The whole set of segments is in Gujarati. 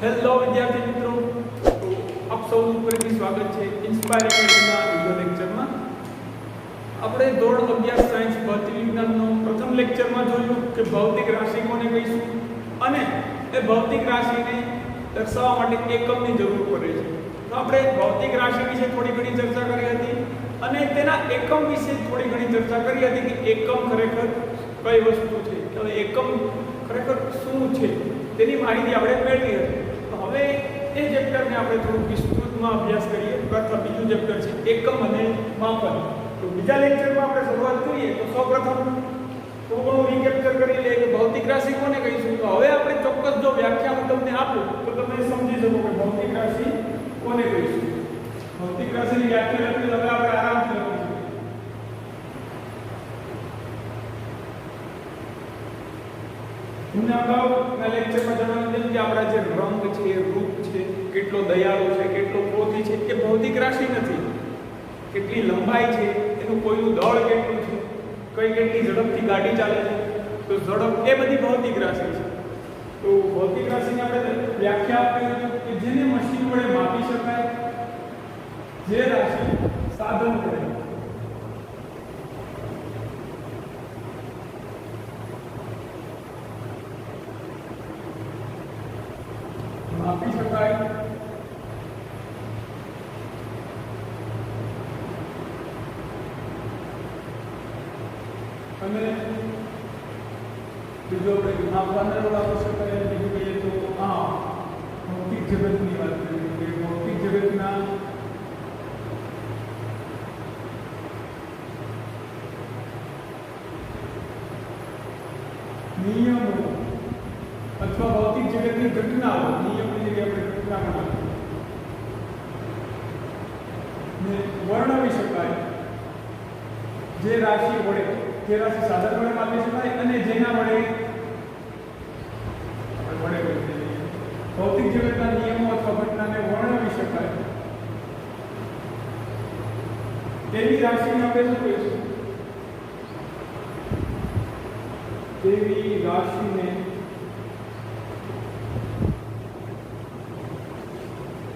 હેલો વિદ્યાર્થી મિત્રો, તો આપ સૌનું ફરીથી સ્વાગત છે ઇન્સ્પાયર એકેડમીના વિડિયો લેક્ચરમાં. આપણે ધોરણ 11 સાયન્સ ભૌતિક વિજ્ઞાનનો પ્રથમ લેક્ચરમાં જોયું કે ભૌતિક રાશિ કોને કહીશું અને એ ભૌતિક રાશિને દર્શાવવા માટે એકમની જરૂર પડે છે. તો આપણે ભૌતિક રાશિ વિશે થોડી ઘણી ચર્ચા કરી હતી અને તેના એકમ વિશે થોડી ઘણી ચર્ચા કરી હતી કે એકમ ખરેખર કઈ વસ્તુ છે, તો એકમ ખરેખર શું છે તેની માહિતી આપણે મેળવી હતી. તો હવે એ ચેપ્ટરને આપણે થોડું વિસ્તૃતમાં અભ્યાસ કરીએ. પ્રથમ બીજું ચેપ્ટર છે એકમ અને માપન. તો બીજા લેક્ચરમાં આપણે શરૂઆત કરીએ તો સૌપ્રથમ થોડું રીકેપ્ચર કરી લઈએ કે ભૌતિક રાશિ કોને કહીશું. તો હવે આપણે ચોક્કસ જો વ્યાખ્યા હું તમને આપું તો તમે સમજી શકો કે ભૌતિક રાશિ કોને કહીશું. ભૌતિક રાશિની વ્યાખ્યા લખી હવે આપણે આરામથી લખીશું. તમને અગાઉના લેક્ચરમાં જણાવ્યું તેમ કે આપણા જે રંગ છે, રૂપ છે, કેટલો દયાળુ છે, કેટલો ક્રોધી છે, એ ભૌતિક રાશિ નથી. કેટલી લંબાઈ છે, એનું કોઈનું દળ કેટલું છે, કઈ કેટલી ઝડપથી ગાડી ચાલે છે, તો ઝડપ એ બધી ભૌતિક રાશિ છે. તો ભૌતિક રાશિની આપણે વ્યાખ્યા આપી કે જેને મશીન વડે માપી શકાય, જે રાશિ સાધન વડે માપી શકાય, અને બીજો આપણે માપવાના વાપરી શકાય. બીજું કહીએ તો ભૌતિક જગતની વાત કરીએ કે ભૌતિક જગતના નિયમો અથવા ભૌતિક જગતની ઘટનાઓ, નિયમની જગ્યાએ આપણે ઘટના બનાવીએ ને વર્ણવી શકાય. જે રાશિ વડે, જે રાશિ સાધન વડે માપી શકાય અને જેના વડે ભૌતિક જગતના નિયમો અથવા ઘટનાને વર્ણવી શકાય તેવી રાશિને આપણે શું કહીશું? તેવી રાશિને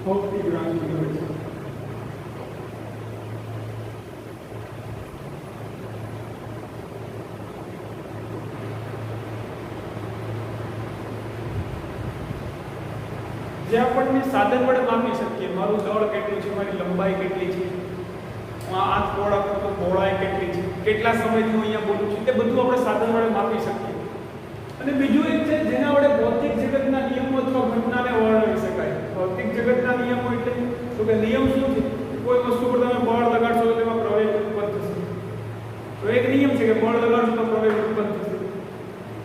ભૌતિક રાશિ કહે છે. જે આપણને સાધન વડે માપી શકીએ, મારું દળ કેટલું છે, મારી લંબાઈ કેટલી છે, હાથ પહોળા કરતો પહોળાઈ કેટલી છે, કેટલા સમયથી હું અહીંયા બોલું છું, તે બધું આપણે સાધન વડે માપી શકીએ. અને બીજું એક છે જેના વડે ભૌતિક જગતના નિયમો અથવા ઘટનાને વર્ણવી શકાય. ભૌતિક જગતના નિયમો એટલે તો કે નિયમ શું છે? કોઈ વસ્તુ પર તમે બળ લગાડશો તો તેમાં પ્રવેગ ઉત્પન્ન થશે. તો એક નિયમ છે કે બળ લગાડશો તો પ્રવેગ ઉત્પન્ન થશે.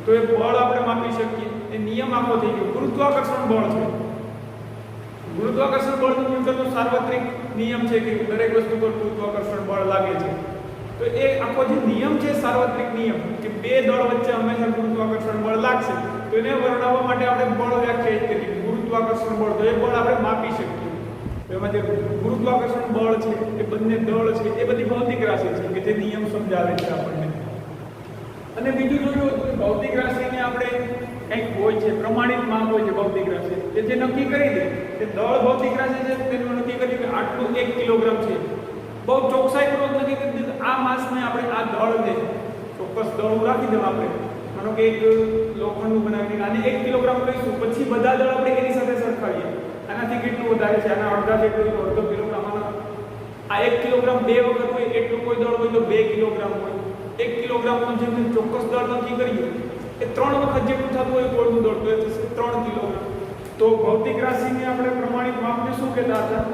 તો એ બળ આપણે માપી શકીએ. એ નિયમ આખો થઈ ગયો. ગુરુત્વાકર્ષણ બળ છે. ગુરુત્વાકર્ષણ બળનો ન્યૂટનનો સાર્વત્રિક નિયમ છે કે દરેક વસ્તુ પર ગુરુત્વાકર્ષણ બળ લાગે છે. તો એ આખો જે નિયમ છે, સાર્વત્રિક નિયમ કે બે દળ વચ્ચે હંમેશા ગુરુત્વાકર્ષણ બળ લાગશે, તો એને વર્ણવવા માટે આપણે બળ વ્યાખ્યાયિત કરી. ગુરુત્વાકર્ષણ બળ, તો એ બળ આપણે માપી શકીએ. તો એમાં જે ગુરુત્વાકર્ષણ બળ છે, એ બંને દળ છે, એ બધી ભૌતિક રાશિ છે કે જે નિયમ સમજાવે છે આપણને. અને બીજું જોયું હતું કે ભૌતિક રાશિને આપણે કંઈક હોય છે, પ્રમાણિત માપ હોય છે ભૌતિક રાશિ કે જે નક્કી કરી દે કે દળ ભૌતિક રાશિ છે તેનું નક્કી કર્યું કે આટલું 1 કિલોગ્રામ છે. બહુ ચોકસાઈપૂર્વક નક્કી કરી દીધું આ માસને આપણે આ દળને ચોક્કસ દળ રાખી દેવા. આપણે માનો કે એક લોખંડનું બનાવીને આને 1 કિલોગ્રામ કહીશું, પછી બધા દળ આપણે એની સાથે સરખાવીએ. આનાથી કેટલું વધારે છે, આના અડધા જેટલું તો અડધો કિલોગ્રામ. આ 1 કિલોગ્રામ 2 વખત હોય એટલું કોઈ દળ હોય તો 2 કિલોગ્રામ હોય. 1 કિલોગ્રામનું જેમ ચોક્કસ દળ નક્કી કરીએ એ 3 વખત જેટલું થતું હોય કોઈનું દળ, તો એ થશે 3 કિલોગ્રામ. તો ભૌતિક રાશિને આપણે પ્રમાણિત માપને શું કહેતા હતા?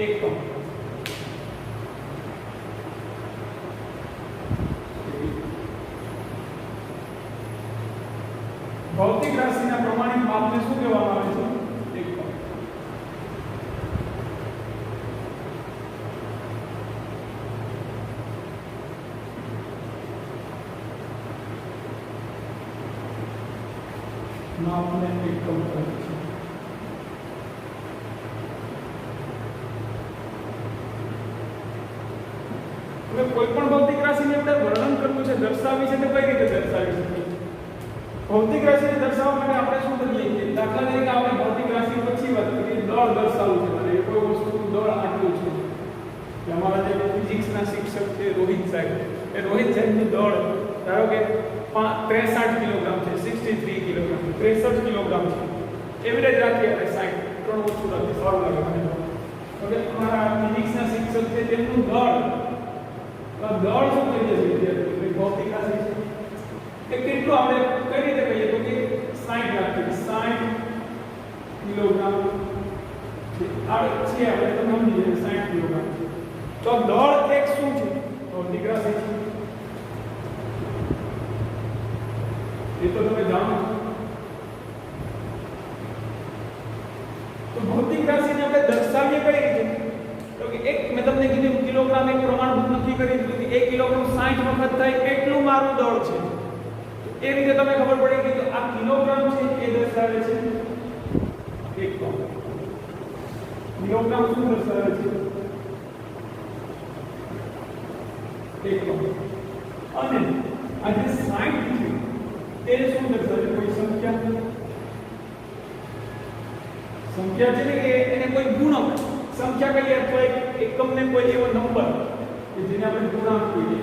એકમ. ભૌતિક રાશિના પ્રમાણિત માપને શું કહેવામાં આવે છે? એકમ. માપને એકમ કહે છે. હવે કોઈ પણ ભૌતિક રાશિને આપણે વર્ણન કરવું છે, દર્શાવવી છે, તો કઈ રીતે દર્શાવી શકીએ? ભૌતિક રાશિને દર્શાવવા માટે આપણે શું કરીએ કે દાખલા તરીકે આપણે ભૌતિક રાશિ પછી વાત કરીએ, દળ દર્શાવવું છે અને કોઈ વસ્તુનું દળ આટલું છે કે અમારા જે ફિઝિક્સના શિક્ષક છે રોહિત સાહેબ, એ રોહિત સાહેબનું દળ ધારો કે 63 કિલોગ્રામ છે, 63 કિલોગ્રામ, 63 કિલોગ્રામ છે, એવરેજ રાખીએ આપણે 60, ત્રણ વસ્તુ રાખીએ, સારું લાગે મને. ઓકે, અમારા ફિઝિક્સના શિક્ષક છે તેમનું દળ શું થઈ જશે વિદ્યાર્થીઓ? ભૌતિક રાશિ છે એ કેટલું આપણે કઈ રીતે કહીએ તો કે 60 રાખીએ, 60 કિલોગ્રામ છે આ છે આપણે તો સમજી જઈએ 60 કિલોગ્રામ. તો દળ એક શું છે? ભૌતિક રાશિ છે, એ તો તમે જાણો છો. તો ભૌતિક રાશિને આપણે દર્શાવીએ કઈ રીતે? તો કે એક મેં તમને કીધું કિલોગ્રામ એક પ્રમાણભૂત નક્કી કરી દીધું કે 1 કિલોગ્રામ 60 વખત થાય એટલું મારું દળ છે. એ રીતે તમે ખબર પડી કે આ કિલોગ્રામ છે એ દર્શાવે છે 1 કિલોગ્રામ શું દર્શાવે છે? 1 અને આ જે 60 છે તે શું દર્શાવે? કોઈ સંખ્યા છે ને કે એને કોઈ ગુણક સંખ્યા કહીએ અથવા એકમને કોઈ એવો નંબર કે જેને આપણે ગુણાંક કહીએ,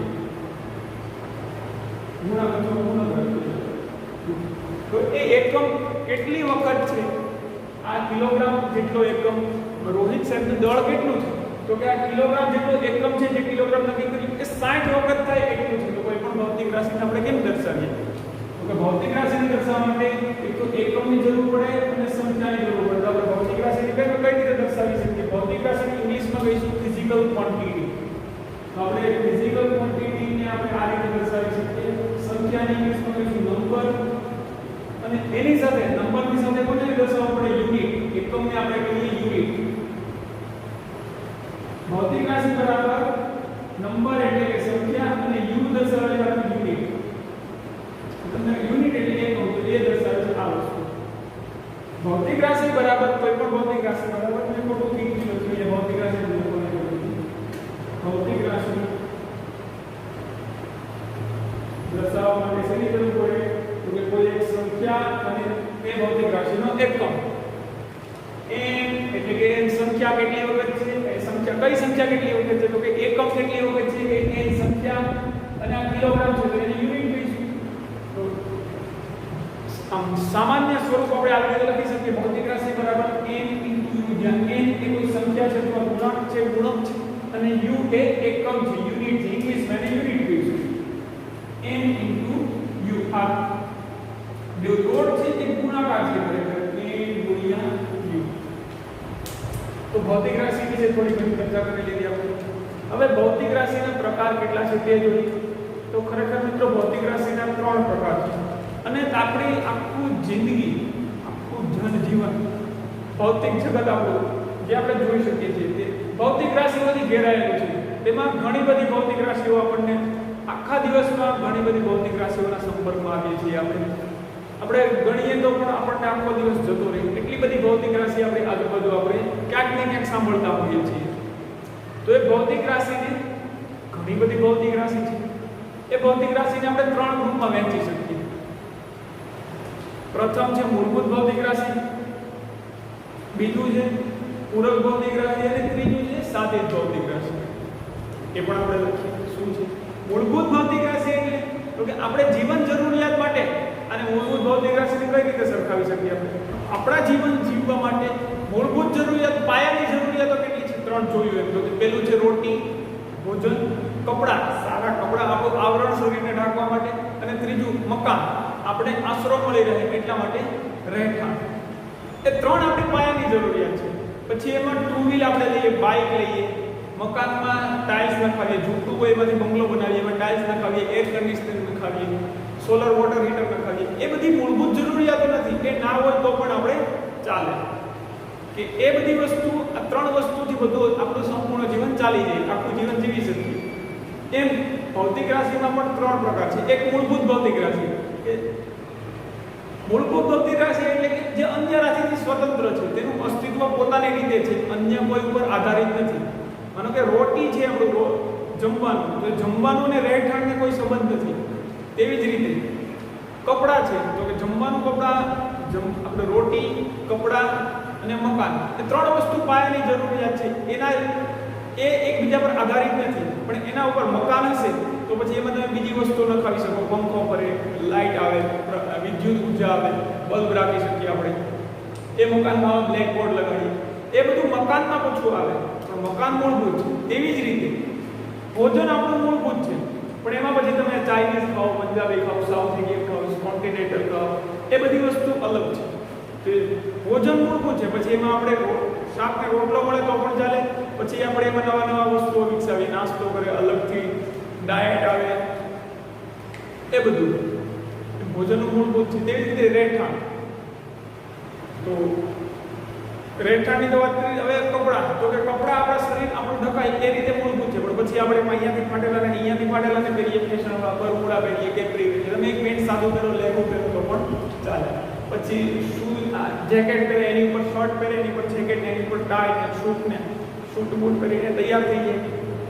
ગુણાંક અથવા ગુણક. તો એ એકમ કેટલી વખત છે? આ કિલોગ્રામ જેટલો એકમ રોહિત સાહેબનું દળ કેટલું છે? તો કે આ કિલોગ્રામ જેટલો એકમ છે જે કિલોગ્રામ નક્કી કર્યું એ 60 વખત થાય એટલું છે. તો કોઈ પણ ભૌતિક રાશિને આપણે કેમ દર્શાવીએ? તો કે ભૌતિક રાશિને દર્શાવવા માટે એક તો એકમની જરૂર પડે અને સંખ્યાની જરૂર પડે. તો આપણે ભૌતિક રાશિને કઈ રીતે દર્શાવી શકીએ? ભૌતિક રાશિને ઇંગ્લિશમાં કહીશું ફિઝિકલ ક્વોન્ટિટી. તો આપણે ફિઝિકલ ક્વોન્ટિટીને આપણે આ રીતે દર્શાવી શકીએ. સંખ્યાને ઇંગ્લિશમાં કહીશું નંબર, અને એની સાથે નંબરની સાથે કોને દર્શાવવા પડે? યુનિટ. એકમને આપણે કહીએ યુનિટ. ભૌતિક રાશિ બરાબર નંબર એટલે કે સંખ્યા અને યુ દર્શાવે છે યુનિટ. તમને યુનિટ એટલે એકમ, તો એ દર્શાવે છે આ વસ્તુ. ભૌતિક રાશિ બરાબર કોઈ પણ ભૌતિક રાશિ બરાબર મેં ખોટું કીધું નથી, એ ભૌતિક રાશિ ભૌતિક રાશિ દર્શાવવા માટે શેની જરૂર પડે? તો કે કોઈ એક સંખ્યા અને એ ભૌતિક રાશિનો એકમ. n એટલે કે n સંખ્યા કેટલી વખત છે? એ સંખ્યા કઈ સંખ્યા કેટલી વખત છે? તો કે એકમ કેટલી વખત છે? કે n સંખ્યા, અને આ કિલોગ્રામ છે તો એને યુનિટ કહીશું. તો આમ સામાન્ય સ્વરૂપ આપણે આ રીતે લખી શકીએ ભૌતિક રાશિ બરાબર n * u, જ્યાં n એ કોઈ સંખ્યા છે અથવા ગુણાંક છે, ગુણક છે, અને u એ એકમ છે, યુનિટ છે. ઇંગ્લિશમાં એને યુનિટ કહીશું. n * u. આ બે દોડ છે એ ગુણાકાર છે ખરેખર n * u. તો ભૌતિક રાશિ વિશે થોડી ઘણી ચર્ચા કરી લીધી આપણે. હવે ભૌતિક રાશિના પ્રકાર કેટલા છે તે જોઈએ. તો ખરેખર મિત્રો ભૌતિક રાશિના 3 પ્રકાર છે, અને આપણી આખું જિંદગી, આખું જનજીવન, ભૌતિક જગત આપણું જે આપણે જોઈ શકીએ છીએ તે ભૌતિક રાશિઓથી ઘેરાયેલું છે. તેમાં ઘણી બધી ભૌતિક રાશિઓ આપણને આખા દિવસમાં ઘણી બધી ભૌતિક રાશિઓના સંપર્કમાં આવીએ છીએ. આપણે ગણીએ તો પણ આપણને આખો દિવસ જતો રહે એટલી બધી ભૌતિક રાશિ આપણી આજુબાજુ આપણે ક્યાંક ને ક્યાંક સાંભળતા હોઈએ છીએ. તો એ ભૌતિક રાશિને ઘણી બધી ભૌતિક રાશિ છે. એ ભૌતિક રાશિને આપણે 3 ગ્રુપમાં વહેંચી શકીએ. પ્રથમ છે મૂળભૂત ભૌતિક રાશિ, બીજું છે પૂરક ભૌતિક રાશિ, અને ત્રીજું છે સાદિત ભૌતિક રાશિ. એ પણ આપણે લખીએ શું છે મૂળભૂત ભૌતિક રાશિ. એટલે તો કે આપણે જીવન જરૂરિયાત માટે અને મૂળભૂત ભૌતિક રાશિને કઈ રીતે સરખાવી શકીએ? આપણા જીવન જીવવા માટે મૂળભૂત જરૂરિયાત, પાયાની જરૂરિયાતો કેટલી છે? 3 જોયું એમ. તો પહેલું છે રોટી, ભોજન, કપડાં, સારા કપડાં, આપણું આવરણ શરીરને ઢાંકવા માટે, અને ત્રીજું મકાન, આપણે આશરો મળી રહે એટલા માટે રહેઠાણ. એ 3 આપણી પાયાની જરૂરિયાત છે. પછી એમાં 2 વ્હીલ આપણે લઈએ, બાઇક લઈએ, મકાનમાં ટાઇલ્સ નખાવીએ, ઝૂંપડું હોય એમાંથી બંગલો બનાવીએ, એમાં ટાઇલ્સ નખાવીએ, એર કન્ડિશનર નખાવીએ, સોલર વોટર હીટર નખાવીએ. એ બધી મૂળભૂત જરૂરિયાતો નથી. એ ના હોય તો પણ આપણે ચાલે. કે એ બધી વસ્તુ, આ 3 વસ્તુથી બધું આપણું સંપૂર્ણ જીવન ચાલી જાય, આખું જીવન જીવી શકીએ. એમ ભૌતિક રાશિમાં પણ 3 પ્રકાર છે. એક મૂળભૂત ભૌતિક રાશિ. મૂળભૂત ભૌતિક રાશિ એટલે કે જે અન્ય રાશિથી સ્વતંત્ર છે, તેનું અસ્તિત્વ પોતાની રીતે છે, અન્ય કોઈ ઉપર આધારિત નથી. માનો કે રોટી છે આપણું જમવાનું, તો જમવાનું ને રહેઠાણને કોઈ સંબંધ નથી. તેવી જ રીતે કપડાં છે તો કે જમવાનું કપડાં, આપણે રોટી, કપડાં અને મકાન, એ ત્રણ વસ્તુ પાયાની જરૂરિયાત છે. એ એકબીજા પર આધારિત નથી, પણ એના ઉપર મકાન હશે તો પછી એમાં તમે બીજી વસ્તુઓ નખાવી શકો. પંખો ફરે, લાઇટ આવે, વિદ્યુત ઉર્જા આવે, બલ્બ રાખી શકીએ આપણે. એ મકાનમાં બ્લેકબોર્ડ લગાડીએ, એ બધું મકાનમાં ઓછું આવે, પણ મકાન મૂળભૂત છે. તેવી જ રીતે ભોજન આપણું મૂળભૂત છે, પણ એમાં પછી તમે ચાઇનીઝ ખાઓ, પંજાબી ખાઓ, સાઉથ ઇન્ડિયન ખાઓ, કોન્ટિનેન્ટલ ખાઓ, એ બધી વસ્તુ અલગ છે. તો ભોજન મૂળભૂત છે. પછી એમાં આપણે શાક ને રોટલો મળે તો પણ ચાલે. પછી આપણે એમાં નવા નવા વસ્તુઓ વિકસાવી, નાસ્તો કરે, અલગથી ડાયટ આવે, એ બધું ભોજનનું મૂળભૂત છે. તેવી રીતે રહેઠાણ, તો રહેઠાણની તો વાત કરી. હવે કપડાં, તો કે કપડાં આપણા શરીર આપણું ઢકાય એ રીતે મૂળભૂત છે, પણ પછી આપણે અહીંયાથી ફાટેલા ને અહીંયાથી ફાટેલા ને પહેરીએ, ફેશનમાં બરમુડા પહેરીએ, કેપરી પહેરીએ. તમે એક પેન્ટ સાદું પહેરો, લેગો પહેરો તો પણ ચાલે. પછી શૂઝ, જેકેટ પહેરે, એની ઉપર શર્ટ પહેરે, એની ઉપર જેકેટ ને એની ઉપર ટાઈ ને શૂટ બૂટ પહેરીને તૈયાર થઈ જાય.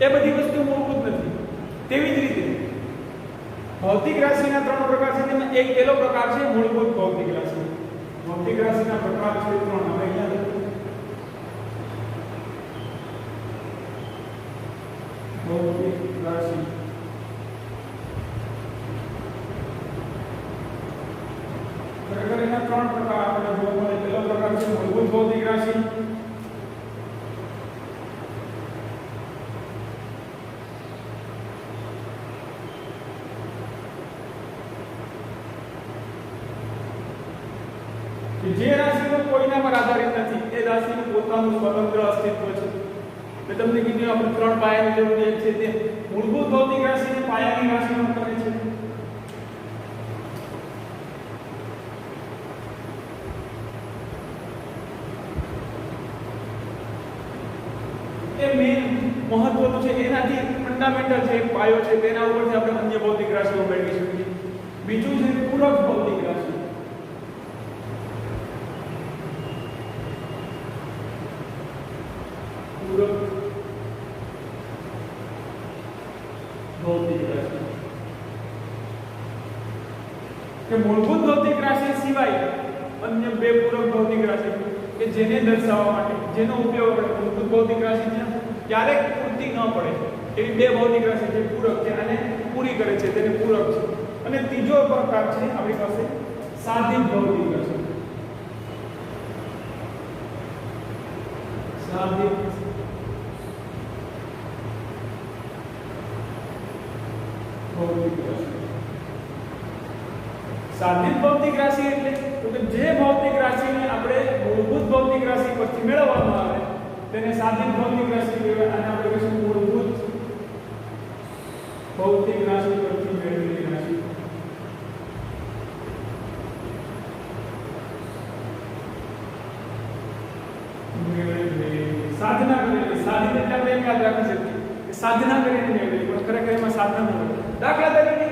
એ બધી વસ્તુ મૂળભૂત નથી. તેવી જ રીતે ભૌતિક રાશિના 3 પ્રકાર છે. તેમાં એક પહેલો પ્રકાર છે મૂળભૂત ભૌતિક રાશિ. ભૌતિક રાશિના પ્રકાર છે 3. હવે અહીંયા ભૌતિક રાશિ, ખરેખર એના 3 પ્રકાર આપણે જોવા મળે. પહેલો પ્રકાર છે મૂળભૂત ભૌતિક રાશિ. જે રાશિનો કોઈના પર આધારિત નથી, એ રાશિનું પોતાનું સ્વતંત્ર અસ્તિત્વ છે. મેં તમને કીધું આપણે 3 પાયાની જરૂરિયાત છે. તે મૂળભૂત ભૌતિક રાશિને પાયાની રાશિમાં કરે છે. એ મેઇન મહત્વનું છે. એનાથી ફંડામેન્ટલ છે, એક પાયો છે, તેના ઉપરથી આપણે અન્ય ભૌતિક રાશિઓ મેળવી શકીએ. બીજું છે પૂરક ભૌતિક રાશિ. ભૌતિક રાશિ કે મૂળભૂત ભૌતિક રાશિ સિવાય અન્ય 2 પૂરક ભૌતિક રાશિ કે જેને દર્શાવવા માટે, જેનો ઉપયોગ આપણે મૂળભૂત ભૌતિક રાશિ છે ક્યારેક પૂરતી ન પડે એવી 2 ભૌતિક રાશિ જે પૂરક છે અને પૂરી કરે છે, તેને પૂરક છે. અને ત્રીજો પ્રકાર છે આપણી પાસે સાધિત ભૌતિક રાશિ. સાધિત ભૌતિક રાશિ. સાધિત ભૌતિક રાશિ એટલે કે જે ભૌતિક રાશિને આપણે મૂળભૂત ભૌતિક રાશિ પરથી મેળવવામાં આવે તેને સાધિત ભૌતિક રાશિ કહેવાય. અને આપણે કહીશું મૂળભૂત ભૌતિક રાશિ પરથી મેળવેલી રાશિ. સાધના કરેલી. સાધિત એટલે આપણે એમ યાદ રાખી શકીએ કે સાધના કરીને મેળવેલી, પણ ખરેખર એમાં સાધના ન હોય. દાખલા તરીકે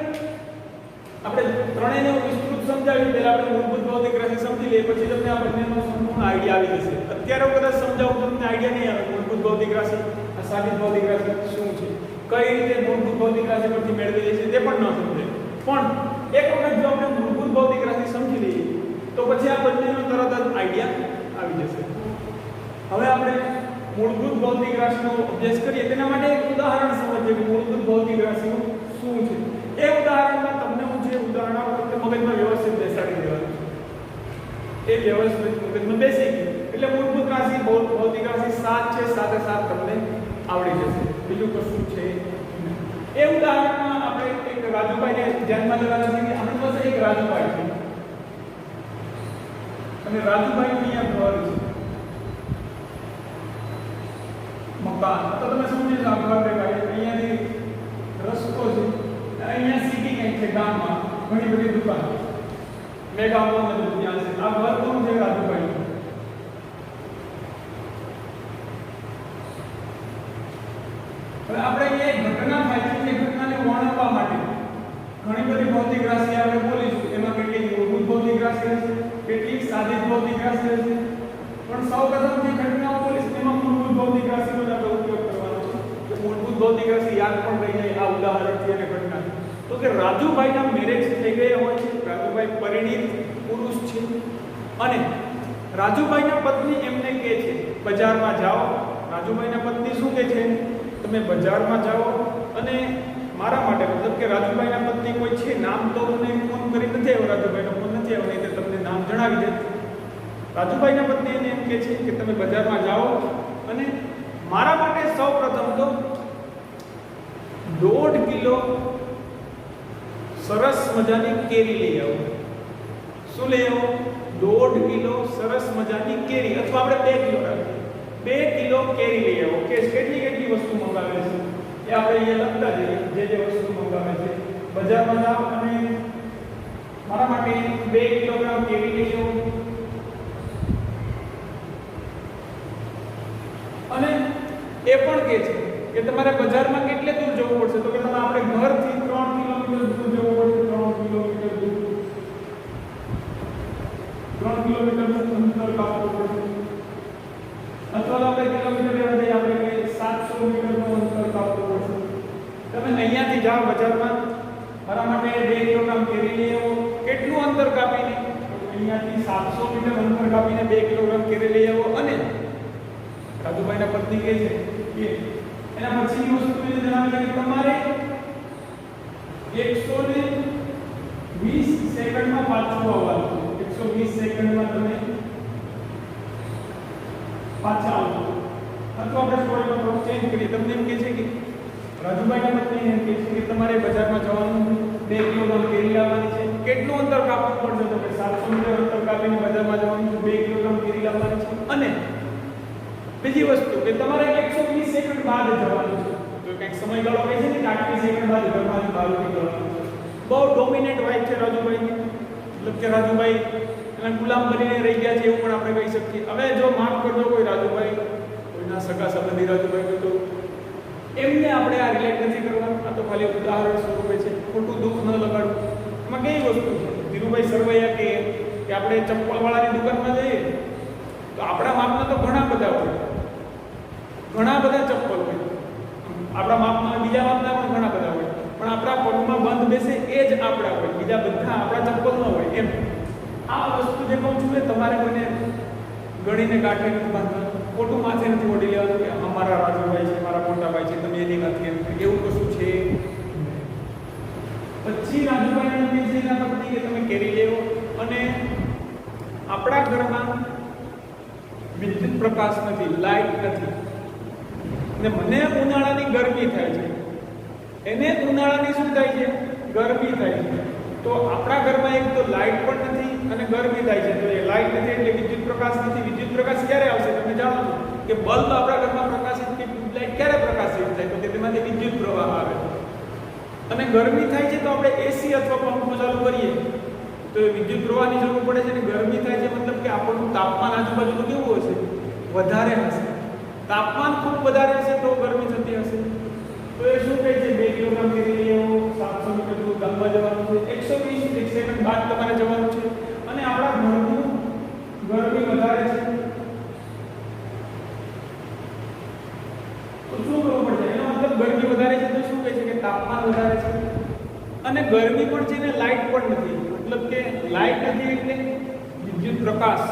આપણે ત્રણેયને વિસ્તૃત સમજાવી, પહેલા આપણે મૂળભૂત ભૌતિક રાશિ સમજી લઈએ, પછી તમને આ બંનેનો સંપૂર્ણ આઈડિયા આવી જશે. અત્યારે હું કદાચ સમજાવું તો તમને આઈડિયા નહીં આવે મૂળભૂત ભૌતિક રાશિ, આ સાધિત ભૌતિક રાશિ શું છે, કઈ રીતે મૂળભૂત ભૌતિક રાશિ પરથી મેળવેલી છે તે પણ ન સમજે. પણ એક વખત જો આપણે મૂળભૂત ભૌતિક રાશિ સમજી લઈએ તો પછી આ બંનેનો તરત જ આઈડિયા આવી જશે. હવે આપણે મૂળભૂત ભૌતિક રાશિનો અભ્યાસ કરીએ તેના માટે એક ઉદાહરણ સમજીએ કે મૂળભૂત ભૌતિક રાશિ શું છે. એ ઉદાહરણમાં તમને હું જે ઉદાહરણ આપું તે મગજમાં વ્યવસ્થિત બેસાડી દેવાનું છે. એ વ્યવસ્થિત મગજમાં બેસી ગયું એટલે મૂળભૂત રાશિ ભૌતિક રાશિ 7 છે, 7 તમને આવડી જશે. બીજું કશું છે નહીં. એ ઉદાહરણમાં આપણે એક રાજુભાઈને ધ્યાનમાં લેવાના છે કે આપણી પાસે એક રાજુભાઈ છે અને રાજુભાઈનું અહીંયા ઘર છે, મકાન. તો તમે સમજી લો ઘર દેખાય, અહીંયાથી રસ્તો છે, અહીંયા સિટી કંઈક છે, ગામમાં ઘણી બધી દુકાન, મેગા મોલ ને બધું ત્યાં છે. આ ઘર કોણ છે? રાજુભાઈ. હવે આપણે અહીંયા એક ઘટના થાય છે, એ ઘટનાને વર્ણવવા માટે ઘણી બધી ભૌતિક રાશિ આપણે બોલીશું. એમાં કેટલીક મૂળભૂત ભૌતિક રાશિ હશે, કેટલીક સાધિત ભૌતિક રાશિ હશે. પણ સૌપ્રથમ જે ઘટનાઓ બોલીશ તેમાં મૂળભૂત ભૌતિક રાશિનો જ આપણે ઉપયોગ કરવાનો છે કે મૂળભૂત ભૌતિક રાશિ યાદ પણ રહી જાય આ ઉદાહરણથી અને ઘટના. તો તો કે રાજુભાઈના મેરેજ થઈ ગયા હોય છે, રાજુભાઈ પરિણીત પુરુષ છે અને રાજુભાઈના પત્ની એમને કહે છે બજારમાં જાઓ. રાજુભાઈના પત્ની શું કહે છે? તમે બજારમાં જાઓ અને મારા માટે, મતલબ કે રાજુભાઈના પત્ની કોઈ છે, નામ તો મને ફોન કરી નથી આવ્યો, રાજુભાઈનો ફોન નથી આવ્યો, નહીં તો તમને નામ જણાવી દે. રાજુભાઈના પત્ની એને એમ કહે છે કે તમે બજારમાં જાઓ અને મારા માટે સૌ પ્રથમ તો 1.5 કિલો સરસ મજાની કેરી લઈ આવો. શું લઈ આવો? 1.5 કિલો સરસ મજાની કેરી, અથવા આપણે 2 કિલો રાખીએ, 2 કિલો કેરી લઈ આવો. કે કેટલી વસ્તુ મંગાવે છે એ આપણે અહીંયા લખતા જઈએ, જે વસ્તુ મંગાવે છે. બજારમાં જાઓ અને મારા માટે 2 કિલોગ્રામ કેરી લઈ આવો. અને એ પણ કહે છે કે તમારે બજારમાં કેટલે દૂર જવું પડશે? તો કે તમે આપણે ઘરથી 3 કિલોમીટર દૂર જવું પડશે. 3 કિલોમીટર દૂર, 3 કિલોમીટરનું અંતર કાપવું પડશે. અથવા તો આપણે કિલોમીટર લેવા જઈએ, આપણે કહીએ 700 મીટરનું અંતર કાપવું પડશે. તમે અહીંયાથી જાઓ બજારમાં, મારા માટે 2 કિલોગ્રામ કેરી લઈ આવો. કેટલું અંતર કાપીને? અહીંયાથી 700 મીટર અંતર કાપીને 2 કિલોગ્રામ કેરી લઈ આવો. અને રાજુભાઈના પત્ની કહે છે કે એના પછીની વસ્તુ એ જણાવે છે કે તમારે 120 સેકન્ડમાં પાછું આવવાનું. 120 સેકન્ડમાં તમે પાછા આવજો. અથવા આપણે સ્ટોરીમાં થોડું ચેન્જ કરીએ. તમને એમ કહે છે કે રાજુભાઈના પત્ની એમ કહે છે કે તમારે બજારમાં જવાનું, 2 કિલોગ્રામ કેરી લાવવાની છે. કેટલું અંતર કાપવું પડશે? તો કે 700 મીટર અંતર કાપીને બજારમાં જવાનું, 2 કિલોગ્રામ કેરી લાવવાની છે. અને બીજી વસ્તુ કે તમારે 120 સેકન્ડ બાદ જવાનું છે. તો કંઈક સમયગાળો કહે છે ને કે 8 સેકન્ડ બાદ ઘરમાંથી બહાર નીકળવાનું છે. બહુ ડોમિનેન્ટ વાઇફ છે રાજુભાઈની, મતલબ કે રાજુભાઈ એના ગુલામ બનીને રહી ગયા છે એવું પણ આપણે કહી શકીએ. હવે જો માફ કરજો કોઈ રાજુભાઈ, કોઈના સગા સંબંધી રાજુભાઈ, તો એમને આપણે આ રિલેટ નથી કરવાનું. આ તો ખાલી ઉદાહરણ સ્વરૂપે છે, ખોટું દુઃખ ન લગાડવું. એમાં કઈ વસ્તુ છે? ધીરુભાઈ સરવૈયા કે આપણે ચપ્પલવાળાની દુકાનમાં જઈએ તો આપણા માપના તો ઘણા બધા હોય, ઘણા બધા ચપ્પલ હોય. આપણા માપના બીજા માપના પણ ઘણા બધા હોય, પણ આપણા પગમાં બંધ બેસે એ જ આપણા હોય, બીજા બધા આપણા ચપ્પલ ન હોય. એમ આ વસ્તુ જે કહું છું કે તમારે મને ગણીને કાંઠે નથી બાંધવાનું, ખોટું માથે નથી ઓઢી લેવાનું કે અમારા રાજુભાઈ છે, મારા મોટા ભાઈ છે, તમે એની નથી. એમ એવું કશું છે. પછી રાજુભાઈને કહે છે એના પત્ની કે તમે કેરી લેવો અને આપણા ઘરમાં વિદ્યુત પ્રકાશ નથી, લાઇટ નથી, ને મને ઉનાળાની ગરમી થાય છે, એને ઉનાળાની શું થાય છે? ગરમી થાય છે. તો આપણા ઘરમાં એક તો લાઇટ પણ નથી અને ગરમી થાય છે. તો એ લાઇટ નથી એટલે વિદ્યુત પ્રકાશ નથી. વિદ્યુત પ્રકાશ ક્યારે આવશે? તમે જાણો છો કે બલ્બ આપણા ઘરમાં પ્રકાશિત કે ટ્યુબલાઇટ ક્યારે પ્રકાશિત થાય? તો કે તેમાંથી વિદ્યુત પ્રવાહ આવે. અને ગરમી થાય છે તો આપણે એસી અથવા પંખો ચાલુ કરીએ તો એ વિદ્યુત પ્રવાહની જરૂર પડે છે. અને ગરમી થાય છે મતલબ કે આપણું તાપમાન આજુબાજુનું કેવું હશે? વધારે હશે. તાપમાન ખૂબ વધારે હશે તો ગરમી થતી હશે. તો એ શું કહે છે? 2 કિલોગ્રામ કેરી લઈ આવો, 700 મીટર દૂર ગામમાં જવાનું છે, 120 સેકન્ડ બાદ તમારે જવાનું છે. અને આપણા ઘરનું ગરમી વધારે છે તો શું કરવું પડશે? એનો મતલબ ગરમી વધારે છે તો શું કહે છે કે તાપમાન વધારે છે. અને ગરમી પણ છે ને લાઇટ પણ નથી, મતલબ કે લાઇટ નથી એટલે વિદ્યુત પ્રકાશ,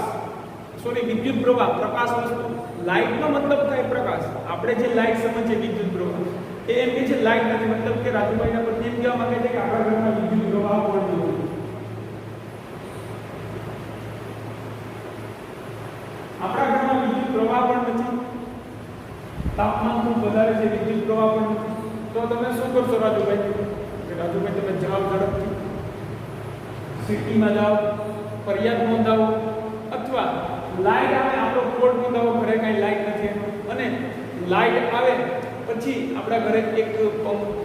સોરી વિદ્યુત પ્રવાહ, પ્રકાશ વસ્તુ. લાઇટનો મતલબ થાય પ્રકાશ. આપણે જે લાઇટ સમજીએ વિદ્યુત પ્રવાહ એ એમ કે છે લાઇટ નથી. મતલબ કે રાજુભાઈના પત્ની એમ કહેવા માંગે છે કે આપણા ઘરમાં વિદ્યુત પ્રવાહ પણ નથી. આપણા ઘરમાં વિદ્યુત પ્રવાહ પણ નથી, તાપમાન ખૂબ વધારે છે, વિદ્યુત પ્રવાહ પણ નથી. તો તમે શું કરશો રાજુભાઈ? કે રાજુભાઈ તમે જાઓ ઝડપથી સિટીમાં જાઓ, ફરિયાદ નોંધાવો, અથવા લાઇટ આવે આપણો ફોલ્ટ નોંધાવો, ઘરે કાંઈ લાઇટ નથી અને લાઇટ આવે પછી આપણા ઘરે એક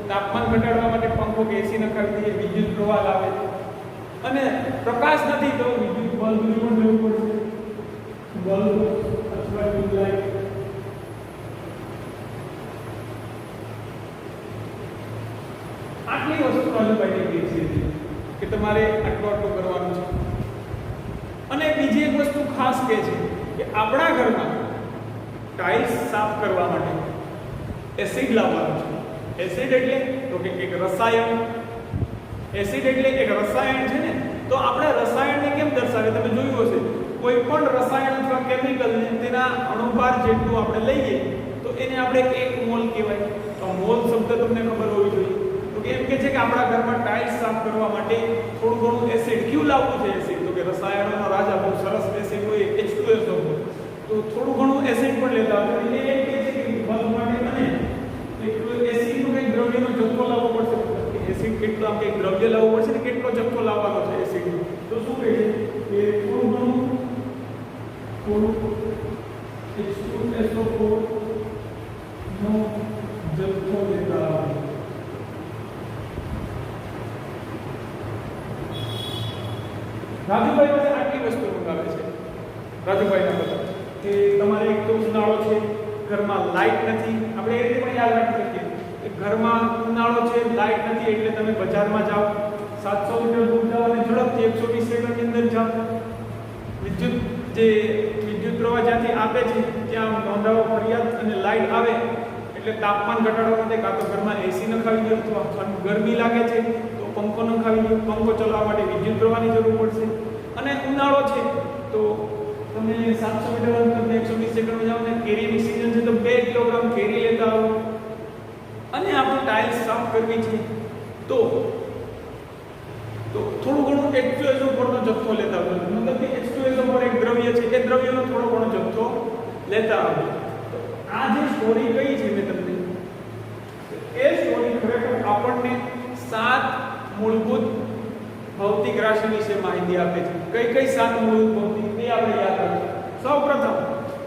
તાપમાન ઘટાડવા માટે પંખો કે એસી નખાવી દઈએ, વિદ્યુત પ્રવાહ લાવે. અને પ્રકાશ નથી તો વિદ્યુત બલ્બની પણ જરૂર પડશે, બલ્બ અથવા ટ્યુબલાઇટ. આટલી વસ્તુ રાજુભાઈને કહે છે કે તમારે આટલું આટલું કરવાનું છે. અને બીજી એક વસ્તુ ખાસ કહે છે કે આપણા ઘરમાં ટાઇલ્સ સાફ કરવા માટે એસિડ લાવવાનું છે. એસિડ એટલે તો કે એક રસાયણ એસિડ એટલે એક રસાયણ છે ને, તો આપણે રસાયણને કેમ દર્શાવે? તમે જોયું હશે કોઈ પણ રસાયણ અથવા કેમિકલને તેના અણુભાર જેટલું આપણે લઈએ તો એને આપણે 1 મોલ કહેવાય. તો મોલ શબ્દ તમને ખબર હોવી જોઈએ. તો એમ કે છે કે આપણા ઘરમાં ટાઇલ્સ સાફ કરવા માટે થોડું ઘણું એસિડ ક્યું લાવવું છે? એસિડ તો કે રસાયણોનો રાજા બહુ સરસ એસિડ હોય H2SO, તો થોડું ઘણું એસિડ પણ લેતા હોય. એટલે એ કહે છે કે બલ્બ માટે અને એક એસિડનો કંઈક દ્રવ્યનો જથ્થો લાવવો પડશે. એસિડ કેટલો આમ કંઈક દ્રવ્ય લાવવું પડશે ને કેટલો જથ્થો લાવવાનો છે એસિડનો? તો શું કહે છે કે થોડું ઘણું H2SO4 નો જથ્થો લેતા આવે. રાજુભાઈ પાસે આટલી વસ્તુ મંગાવે છે. રાજુભાઈના બધા કે તમારે એક તો ઉનાળો છે, ઘરમાં લાઈટ નથી. આપણે એ રીતે પણ યાદ રાખી શકીએ કે ઘરમાં ઉનાળો છે, લાઈટ નથી, એટલે તમે બજારમાં જાઓ, 700 મીટર દૂર જાઓ અને ઝડપથી 120 સેકન્ડની અંદર જાઓ. વિદ્યુત પ્રવાહ જ્યાંથી આપે છે ત્યાં નોંધાવો ફરિયાદ અને લાઈટ આવે એટલે તાપમાન ઘટાડવા માટે કાં તો ઘરમાં એસી નખાવી દો અથવા ગરમી લાગે છે તો પંખો નખાવી દો. પંખો ચલાવવા માટે વિદ્યુત પ્રવાહની જરૂર પડશે. અને ઉનાળો છે તો તમે 700 મીટર અંતર 120 સેકન્ડમાં જાઓ ને કેરીની સીઝન છે તો 2 કિલોગ્રામ કેરી લેતા આવો. અને આપણે ટાઇલ્સ સાફ કરવી છે તો થોડું ઘણું H2SO4 નો જથ્થો લેતા આવો. મતલબ કે H2SO4 એક દ્રવ્ય છે, એ દ્રવ્યનો થોડો ઘણો જથ્થો લેતા આવો. તો આ જે સ્ટોરી કઈ છે મેં તમને, એ સ્ટોરી ખરેખર આપણને 7 મૂળભૂત ભૌતિક રાશિ વિશે માહિતી આપે છે. કઈ 7 મૂળભૂત ભૌતિક તે આપણે યાદ રાખીએ. સૌપ્રથમ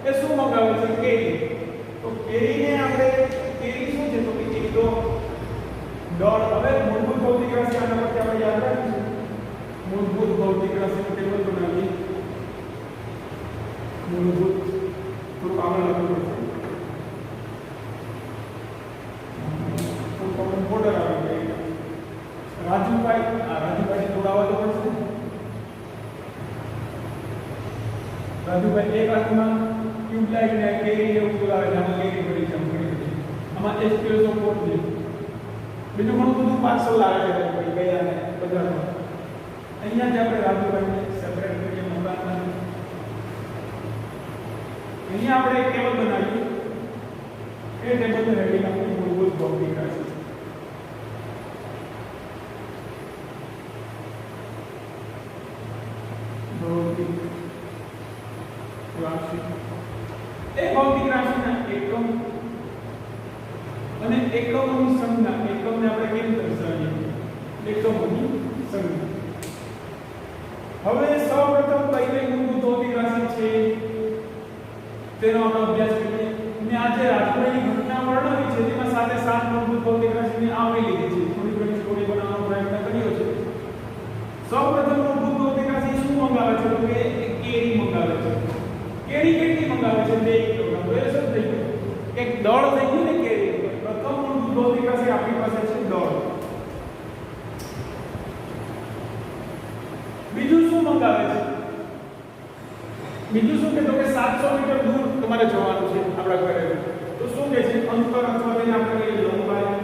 એ શું મંગાવે છે? કેરી. તો કેરીને આપણે કેરી શું છે? તો કે કિલો દોડ. હવે મૂળભૂત ભૌતિક રાશિ આના પરથી આપણે યાદ રાખીશું. મૂળભૂત ભૌતિક રાશિનું ટેબલ બનાવીએ. મૂળભૂત થોડું આગળ લખવું પડશે. બોર્ડર આવી ગઈ. રાજુભાઈ જોડાવા તો પડશે. રાજુભાઈ એક હાથમાં ટ્યુબલાઇટ ને કેરી એવું બોલાવે છે. આમાં કેરી પડી છે, આમાં H2SO4 છે. બીજું ઘણું બધું પાર્સલ લાવે છે ભાઈ ગયા ને બજારમાં. અહીંયા જ આપણે રાજુભાઈને સેપરેટ કરીએ મકાનમાં. અહીંયા આપણે એક ટેબલ બનાવીએ. એ ટેબલને રેડી આપણી મૂળભૂત ભૌતિક રાશિ. એ ભૌતિક રાશિના એકમ અને એકમોની સંખ્યા. એકમને આપણે કેમ દર્શાવીએ? એકમોની સંખ્યા. હવે સૌપ્રથમ કઈ મૂળભૂત ભૌતિક રાશિ છે તેનો આપણે અભ્યાસ કરીએ. મેં આજે રાજુભાઈની ઘટના વર્ણવી છે તેમાં સાથે 7 મૂળભૂત ભૌતિક રાશિને આવરી લીધી છે. થોડી ઘણી સ્ટોરી બનાવવાનો પ્રયત્ન કર્યો છે. સૌપ્રથમ મૂળભૂત ભૌતિક રાશિ શું મંગાવે છે? તો કે કેરી મંગાવે છે. કેરી કેટલી મંગાવે છે? 2 કિલોગ્રામ. તો એ શું થઈ ગયું? એક દળ થઈ ગયું ને કેરી. પ્રથમ મૂળભૂત ભૌતિક રાશિ આપણી પાસે છે દળ. બીજું શું મંગાવે છે? બીજું શું કે તો કે 700 મીટર દૂર તમારે જવાનું છે આપણા ઘરે. તો શું કહે છે? અંતર અથવા તેને આપણે કહીએ લંબાઈ.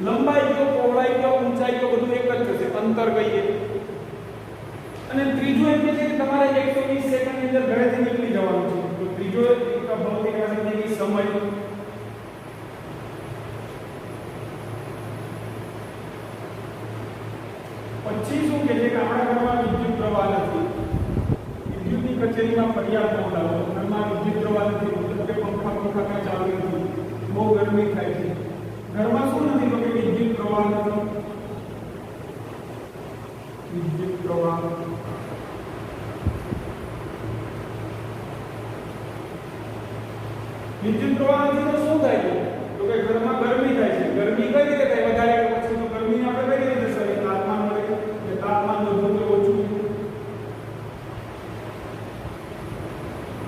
લંબાઈ કયો, પહોળાઈ કયો, ઊંચાઈ કયો, બધું એક જ થશે. અંતર કહીએ. અને ત્રીજું એમ કહે છે કે તમારે 120 સેકન્ડની અંદર ઘરેથી નીકળી જવાનું છે. તો ત્રીજો એક ભૌતિક રાશિ છે સમય. પછી શું કહે છે કે આપણા ઘરમાં વિદ્યુત પ્રવાહ નથી. વિદ્યુતની કચેરીમાં ફરિયાદ નોંધાવો. ઘરમાં વિદ્યુત પ્રવાહ નથી, મતલબ કે પંખા કાંઈ ચાલુ નથી, બહુ ગરમી થાય છે. ઘરમાં શું નથી? તો કે વિદ્યુત પ્રવાહ નથી. વિદ્યુત પ્રવાહ. વિદ્યુત પ્રવાહ નથી તો શું થાય છે? તો કે ઘરમાં ગરમી થાય છે. ગરમી કઈ રીતે થાય? વધારે કે ઓછું? તો ગરમીને આપણે કઈ રીતે દર્શાવીએ? તાપમાન વડે. કે તાપમાન વધુ કે ઓછું?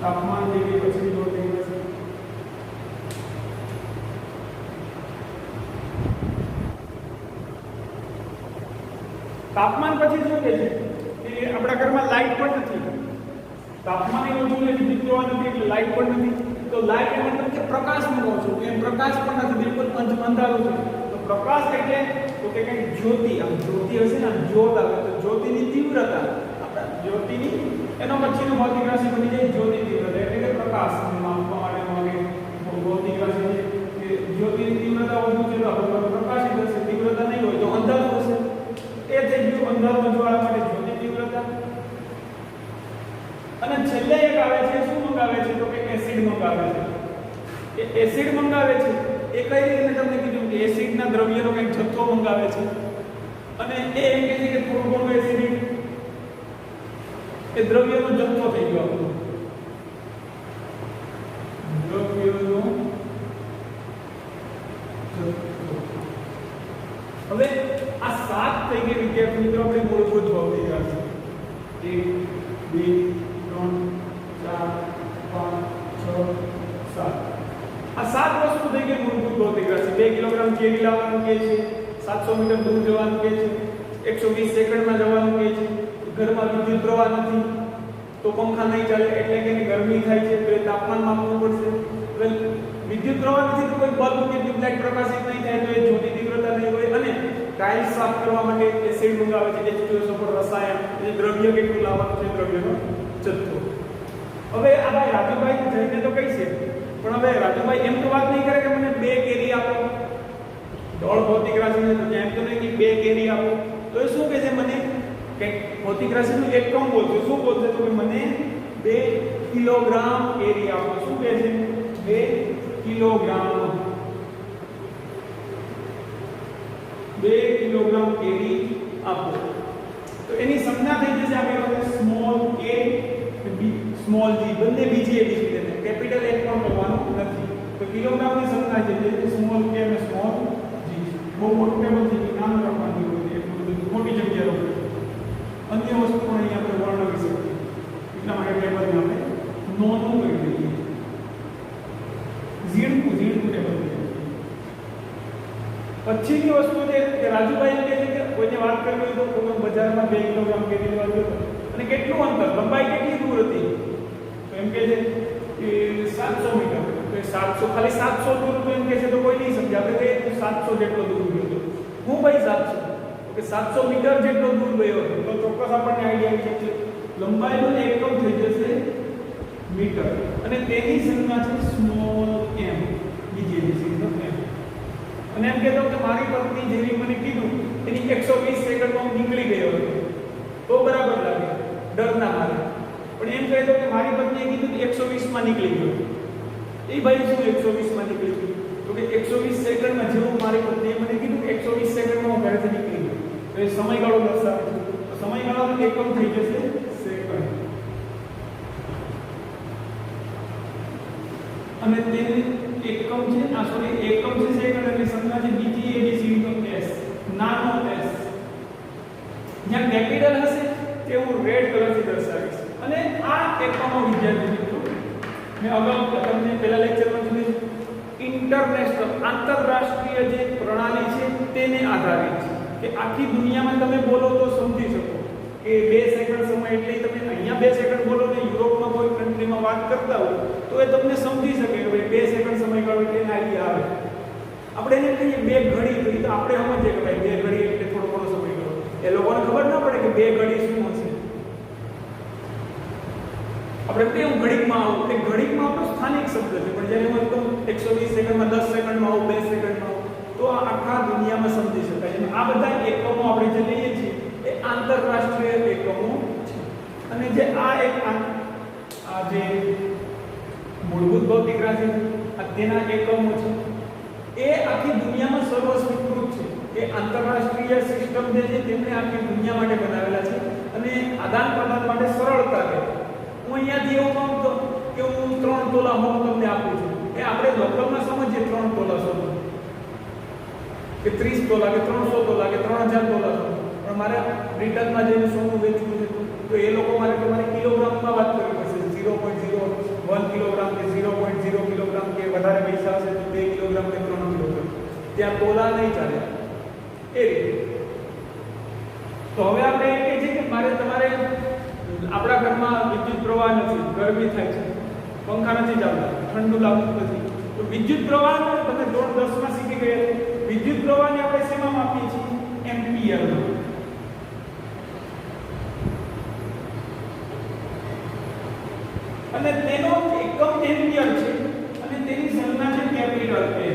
તાપમાન જે કે પછી જો થઈ જશે. તાપમાન પછી શું કહે છે કે આપણા ઘરમાં લાઈટ પણ નથી. તાપમાન એ ઓછું ને વિદ્યુત પ્રવાહ નથી એટલે લાઈટ પણ નથી. તો લાઈટ એટલે મતલબ કે પ્રકાશ મંગાવો છો. એમ પ્રકાશ પણ નથી, બિલકુલ અંધારું છે. તો પ્રકાશ એટલે તો કે કંઈક જ્યોતિ, આમ જ્યોતિ હશે ને, જ્યોત આવે તો જ્યોતિની તીવ્રતા, આપણા જ્યોતિની એનો પછીનો ભૌતિક રાશિ બની જાય જ્યોતિ તીવ્રતા, એટલે કે પ્રકાશ માપવા માટેનો આવે ભૌતિક રાશિ કે જ્યોતિની તીવ્રતા વધુ છે તો આપણે પ્રકાશિત હશે, તીવ્રતા નહીં હોય તો અંધારું હશે. એ થઈ ગયું અંધારું અજવાળા માટે જ્યોતિ તીવ્રતા. અને છેલ્લે એક આવે છે, શું મંગાવે છે તો કે એસિડ મંગાવે છે. એ એસિડ મંગાવે છે એ કઈ રીતે તમને કીધું કે એસિડના દ્રવ્યનો કંઈક જથ્થો મંગાવે છે અને એ એમ કહે છે કે થોડું ઘણું એસિડ એ દ્રવ્યનો જથ્થો થઈ ગયો આપણો, દ્રવ્યનો જથ્થો. હવે આ 7 થઈ ગઈ વિદ્યાર્થી મિત્રો આપણે મૂળભૂત ભૌતિક રાશિ. 1 2 3 4 5 6 7 આ 7 વસ્તુ થઈ ગઈ મૂળભૂત ભૌતિક રાશિ. 2 કિલોગ્રામ કેરી લાવવાનું કહે છે, 700 મીટર દૂર જવાનું કહે છે, 120 સેકન્ડમાં જવાનું કહે છે, ઘરમાં વિદ્યુત પ્રવાહ નથી તો પંખા નહીં ચાલે એટલે કે ગરમી થાય છે તો એ તાપમાન માપવું પડશે. વિદ્યુત પ્રવાહ નથી તો કોઈ બલ્બ કે ટ્યુબલાઇટ પ્રકાશિત નહીં થાય તો એ જ્યોતિ તીવ્રતા નહીં હોય. અને ટાઇલ્સ સાફ કરવા માટે એસિડ મંગાવે છે, H2SO પર રસાયણ, એ દ્રવ્ય કેટલું લાવવાનું છે, દ્રવ્યનો જથ્થો. હવે આ ભાઈ રાજુભાઈ જઈને તો કઈ છે, પણ હવે રાજુભાઈ એમ તો વાત નહીં કરે કે મને 2 કેરી આપો, દોડ ભૌતિક રાશિ છે તો એમ તો નહીં કે 2 કેરી આપો, તો એ શું કહે છે, મને કે ભૌતિક રાશિનું એકમ બોલશે, શું બોલશે તો કે મને 2 કિલોગ્રામ કેરી આપો. શું કહે છે, 2 કિલોગ્રામ, 2 કિલોગ્રામ કેરી આપો. તો એની સંજ્ઞા થઈ જશે આપણે સ્મોલ કે સ્મોલ જી, બંને બીજી એબીસી છે, કેપિટલ એક પણ કરવાનું નથી. તો કિલોગ્રામની સંજ્ઞા છે જે સ્મોલ કે અને સ્મોલ જી. બહુ મોટું ટેબલ છે, નામ રાખવાનું હોય એટલું બધું મોટી જગ્યા રાખો. અન્ય વસ્તુ પણ અહીંયા આપણે વર્ણવી શકીએ એટલા માટે ટેબલને આપણે નોનું કરી દઈએ, ઝીણકું ટેબલ. પછીની વસ્તુ છે કે રાજુભાઈ કહે છે કે કોઈને વાત કરવી હોય તો કોઈ બજારમાં 2 કિલોગ્રામ કેરી લેવા ગયો અને કેટલું અંતર, લંબાઈ કેટલી દૂર હતી તો એમ કહે છે કે 700 મીટર. તો એ 700 ખાલી 700 દૂર તો એમ કહે છે તો કોઈ નહીં સમજે. આપણે કહીએ 700 જેટલો દૂર ગયો હતો. હું ભાઈ 700 કે 700 મીટર જેટલો દૂર ગયો હતો તો ચોક્કસ આપણને આઈડિયા આવી જશે. લંબાઈનો એકમ થઈ જશે મીટર અને તેની સંજ્ઞા છે સ્મોલ m, બીજી એબીસી તો m. અને એમ કહેતો કે મારી પત્ની જેવી મને કીધું એની 120 સેકન્ડમાં હું નીકળી ગયો હતો તો બરાબર લાગે, ડરના મારે. પણ એમ કહેતો કે મારી પત્નીએ કીધું કે 120 માં નીકળી ગયો. એ ભાઈ શું 120 માં નીકળી ગયો તો કે 120 સેકન્ડમાં જેવું મારી પત્નીએ મને કીધું કે 120 સેકન્ડમાં હું ઘરેથી નીકળી ગયો. તો એ સમયગાળો દર્શાવે છે. તો સમયગાળાનો એકમ થઈ જશે સેકન્ડ. અને તેની એકમ છે એકમ છે સેકન્ડ એટલે સંજ્ઞા છે બીજી એબીસી નો s, નાનો s. જ્યાં કેપિટલ હશે તે હું રેડ કલરથી દર્શાવીશ. અને આ એકમો વિદ્યાર્થી મિત્રો મેં અગાઉ તમને પહેલા લેક્ચરમાં કીધું ઇન્ટરનેશનલ, આંતરરાષ્ટ્રીય જે પ્રણાલી છે તેને આધારિત છે કે આખી દુનિયામાં તમે બોલો તો સમજી શકો કે 2 સેકન્ડ સમય એટલે તમે અહીંયા 2 સેકન્ડ બોલો ને યુરોપમાં કોઈ કન્ટ્રીમાં વાત કરતા હો તો એ તમને સમજી શકે કે ભાઈ 2 સેકન્ડ સમયગાળો એટલે આઈડિયા આવે. આપણે એને કહીએ 2 ઘડી, તો આપણે સમજીએ કે ભાઈ 2 ઘડી એટલે થોડો ઘણો સમયગાળો. એ લોકોને ખબર ના પડે કે 2 ઘડી શું હશે. આપણે કેવું ઘડીકમાં આવું, એ ઘડીકમાં આપણો સ્થાનિક શબ્દ છે, પણ જ્યારે હું એકદમ 120 સેકન્ડમાં 10 સેકન્ડમાં આવું, 2 સેકન્ડમાં આવું તો આખા દુનિયામાં સમજી શકાય. અને આ બધા એકમો આપણે જે લઈએ છીએ એ આંતરરાષ્ટ્રીય એકમો છે. અને જે આ જે મૂળભૂત ભૌતિક રાશિ તેના એકમો છે એ આખી દુનિયામાં સર્વસ્વીકૃત છે. એ આંતરરાષ્ટ્રીય સિસ્ટમ જે છે તેમણે આખી દુનિયા માટે બનાવેલા છે અને આદાન પ્રદાન માટે સરળતા રહે. હું અહીંયાથી એવું કહું તો કે હું 3 તોલા હોમ તમને આપું છું, એ આપણે લોકલમાં સમજીએ 3 તોલા સોનું કે 30 તોલા કે 300 તોલા કે 3000 તોલા સોનું. પણ મારે રિટર્નમાં જઈને સોનું વેચવું છે તો એ લોકો મારે તમારે કિલોગ્રામમાં વાત કરવી પડશે. 0.01 કિલોગ્રામ કે 0.0 કિલોગ્રામ કે વધારે પૈસા હશે તો 2 કિલોગ્રામ કે 3 કિલોગ્રામ, ત્યાં તોલા નહીં ચાલે એ રીતે. તો હવે આપણે એમ કહીએ છીએ કે મારે તમારે આપણા ઘરમાં વિદ્યુત પ્રવાહ નથી, ગરમી થાય છે, પંખા નથી ચાલતા, ઠંડુ લાગતું નથી, તો વિદ્યુત પ્રવાહ તમે ધોરણ 10 માં શીખી ગયા વિદ્યુત પ્રવાહને આપણે શેમાં માપીએ છીએ? એમ્પિયરમાં. અને તેનો એકમ એમ્પિયર છે અને તેની સંજ્ઞા છે કેપિટલ A.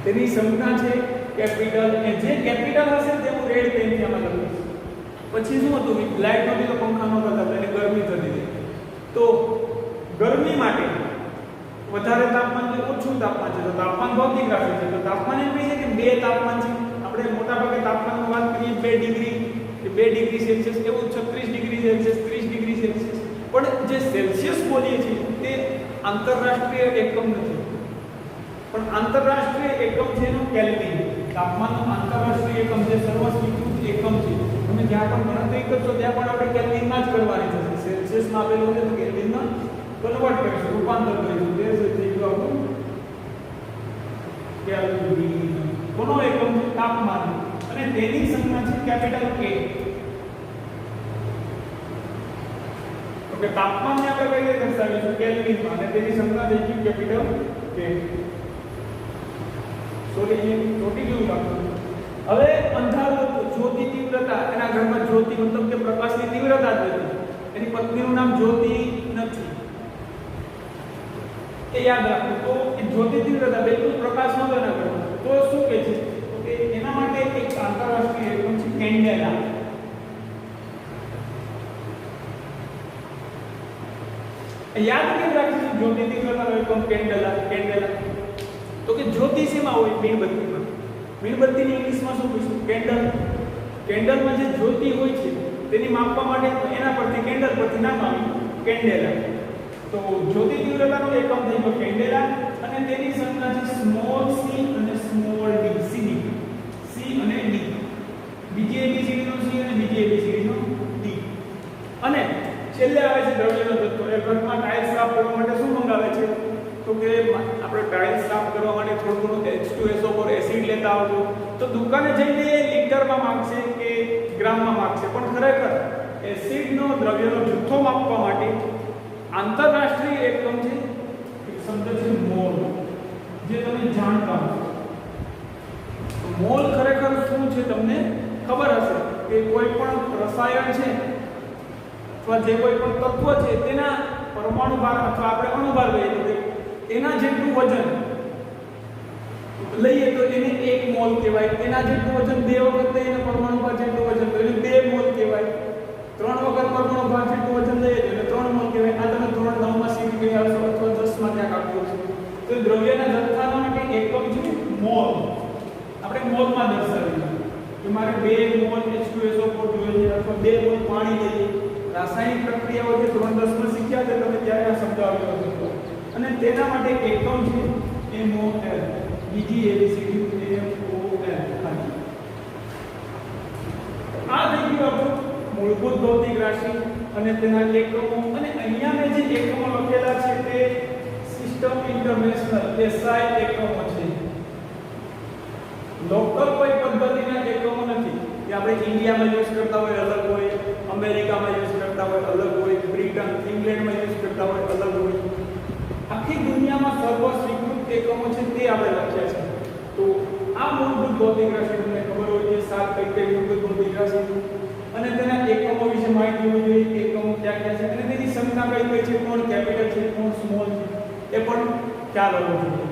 તેની સંજ્ઞા છે કેપિટલ A. જે કેપિટલ હશે તે હું રેડ પેનથી આમાં લખીશ. પછી શું હતું? લાઈટ નહોતી તો પંખા નહોતા થતા એટલે ગરમી થતી હતી. તો ગરમી માટે વધારે તાપમાન કે ઓછું તાપમાન છે તો તાપમાન ભૌતિક રાશિ છે. તો તાપમાન એમ કહે છે કે બે તાપમાન છે. આપણે મોટા ભાગે તાપમાનની વાત કરીએ 2 ડિગ્રી કે 2 ડિગ્રી સેલ્સિયસ, એવું 36 ડિગ્રી સેલ્સિયસ, 30 ડિગ્રી સેલ્સિયસ. પણ જે સેલ્સિયસ બોલીએ છીએ તે આંતરરાષ્ટ્રીય એકમ નથી, પણ આંતરરાષ્ટ્રીય એકમ છે એનો કેલ્વિન. તાપમાનનો આંતરરાષ્ટ્રીય એકમ જે સર્વસ્વીકૃત એકમ છે. તમે જ્યાં પણ ગણતરી કરશો ત્યાં પણ આપણે કેલ્વિનમાં જ કરવાની છે. સેલ્સિયસમાં આપેલું છે તો કેલ્વિનમાં કન્વર્ટ કરીશું, રૂપાંતર કરીશું. તે જ થઈ ગયું આપણું કેલ્વિન. કોનો એકમ છે? તાપમાન. અને તેની સંજ્ઞા છે કેપિટલ K. ઓકે, તાપમાનને આપણે કઈ રીતે દર્શાવીશું? કેલ્વિનમાં. અને તેની સંજ્ઞા થઈ ગઈ કેપિટલ K. સોરી, એ ચોટી ગયું લાગતું. હવે અંધારું જ્યોતિ તીવ્રતા, એના ઘરમાં જ્યોતિ મતલબ કે પ્રકાશની તીવ્રતા જ નથી. એની પત્નીનું નામ જ્યોતિ નથી, એ યાદ રાખવું. તો એ જ્યોતિ તીવ્રતા બિલકુલ પ્રકાશ નહોતો એના ઘરમાં. તો શું કહે છે? તો કે એના માટે એક આંતરરાષ્ટ્રીય એકમ છે કેન્ડેલા. યાદ કેમ રાખીશું જ્યોતિ તીવ્રતાનો એકમ કેન્ડેલા? તો કે જ્યોતિ શેમાં હોય? મીણબત્તીમાં. મીણબત્તીની ઇંગ્લિશમાં શું કહીશું? કેન્ડલ. કેન્ડલમાં જે જ્યોતિ હોય છે તેની માપવા માટે એના પરથી કેન્ડલ પરથી નામ આવ્યું કેન્ડેલા. તો જ્યોતિ તીવ્રતાનો એકમ થઈ ગયો કેન્ડેલા. અને તેની સંજ્ઞા છે સ્મોલ c અને સ્મોલ d. C અને d. બીજી ABCD નો C અને બીજી ABCD નો D. અને છેલ્લે આવે છે દ્રવ્યનો જથ્થો. એ ઘરમાં ટાઇલ્સ સાફ કરવા માટે શું મંગાવે છે? તો કે આપણે ટાઇલ્સ સાફ કરવા માટે થોડું ઘણું H2SO4 એસિડ લેતા આવજો. તો દુકાને જઈને એ લીટરમાં માંગશે કે ગ્રામમાં માંગશે, પણ ખરેખર એસિડનો દ્રવ્યનો જથ્થો માપવા માટે આંતરરાષ્ટ્રીય એકમ છે એક શબ્દ છે મોલ, જે તમે જાણતા હશો. મોલ ખરેખર શું છે તમને ખબર હશે કે કોઈ પણ રસાયણ છે અથવા જે કોઈ પણ તત્વ છે તેના પરમાણુ ભાર અથવા આપણે અણુભાર કહીએ તો એના જેટલું વજન લઈએ તો એને 1 મોલ કહેવાય. એના જેટલું વજન 2 વખત લઈએ એને પરમાણુ ભાર જેટલું વજન તો એને 2 મોલ કહેવાય. 3 વખત પરમાણુ ભાર જેટલું વજન લઈએ તો એને 3 મોલ કહેવાય. આ તમે ધોરણ 9 માં શીખી ગયા હશો અથવા 10 માં ક્યાંક આપ્યું છે. તો દ્રવ્યના જથ્થાનો માટે એકમ છે મોલ. આપણે મોલમાં દર્શાવીએ કે મારે 2 મોલ H2SO4 જોઈએ છે અથવા 2 મોલ પાણી લઈએ. રાસાયણિક પ્રક્રિયાઓ જે ધોરણ 10 માં શીખ્યા છે તમે ત્યારે આ શબ્દ આવ્યો હતો. અને તેના માટે એકમ છે MOL. બીજી ABCD MOL. આ થઈ ગયું આપણું મૂળભૂત ભૌતિક રાશિ અને તેના એકમો. અને અહીંયા મેં જે એકમો લખેલા છે તે સિસ્ટમ ઇન્ટરનેશનલ SI એકમો છે. લોકલ કોઈ પદ્ધતિના એકમો નથી કે આપણે ઇન્ડિયામાં યુઝ કરતા હોય અલગ હોય, અમેરિકામાં યુઝ કરતા હોય અલગ હોય, બ્રિટન ઇંગ્લેન્ડમાં યુઝ કરતા હોય અલગ હોય. આખી દુનિયામાં સર્વસ્વીકૃત એકમો છે તે આપણે લખ્યા છે. તો આ મૂળભૂત ભૌતિક રાશિ તમને ખબર હોય કે 7 કઈ મૂળભૂત ભૌતિક રાશિ અને તેના એકમો વિશે માહિતી હોવી જોઈએ. એકમો ક્યાં ક્યાં છે અને તેની સંખ્યા કઈ કઈ છે, કોણ કેપિટલ છે, કોણ સ્મોલ છે, એ પણ ખ્યાલ હોવો જોઈએ.